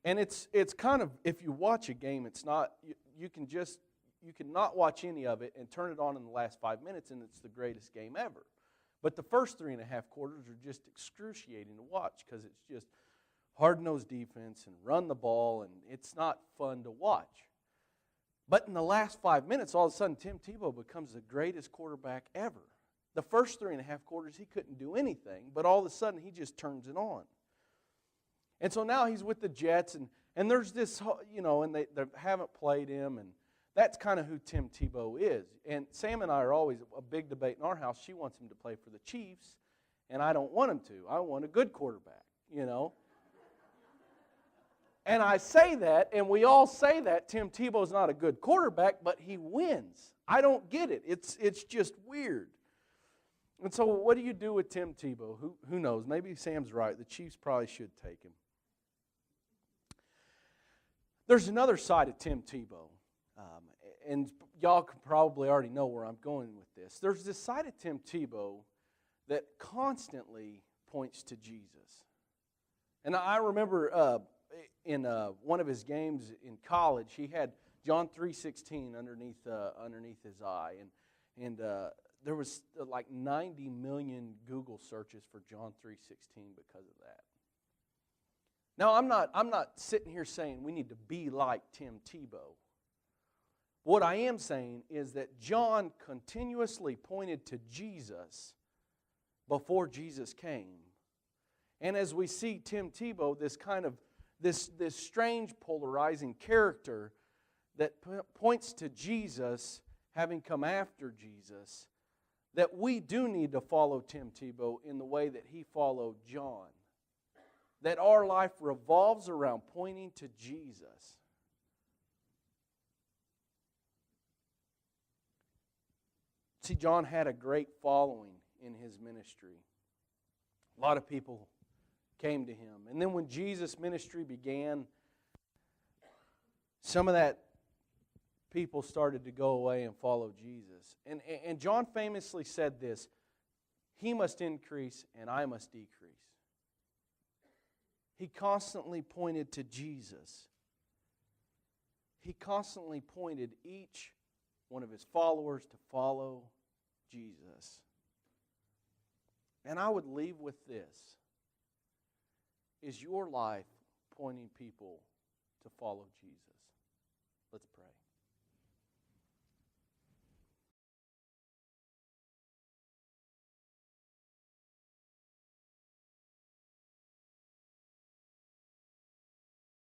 And it's kind of, if you watch a game, it's not, you can not watch any of it and turn it on in the last 5 minutes and it's the greatest game ever. But the first 3.5 quarters are just excruciating to watch because it's just hard-nosed defense and run the ball, and it's not fun to watch. But in the last 5 minutes, all of a sudden, Tim Tebow becomes the greatest quarterback ever. The first 3.5 quarters, he couldn't do anything, but all of a sudden, he just turns it on. And so now he's with the Jets, and there's this, and they haven't played him, and that's kind of who Tim Tebow is. And Sam and I are always a big debate in our house. She wants him to play for the Chiefs, and I don't want him to. I want a good quarterback, And I say that, and we all say that, Tim Tebow's not a good quarterback, but he wins. I don't get it. It's just weird. And so what do you do with Tim Tebow? Who knows? Maybe Sam's right. The Chiefs probably should take him. There's another side of Tim Tebow, and y'all can probably already know where I'm going with this. There's this side of Tim Tebow that constantly points to Jesus. And I remember in one of his games in college, he had John 3:16 underneath his eye, and there was like 90 million Google searches for John 3:16 because of that. Now, I'm not sitting here saying we need to be like Tim Tebow. What I am saying is that John continuously pointed to Jesus before Jesus came. And as we see Tim Tebow, this strange polarizing character that points to Jesus having come after Jesus, that we do need to follow Tim Tebow in the way that he followed John. That our life revolves around pointing to Jesus. See, John had a great following in his ministry. A lot of people came to him. And then when Jesus' ministry began, some of that people started to go away and follow Jesus. And John famously said this, "He must increase and I must decrease." He constantly pointed to Jesus. He constantly pointed each one of his followers to follow Jesus. And I would leave with this. Is your life pointing people to follow Jesus? Let's pray.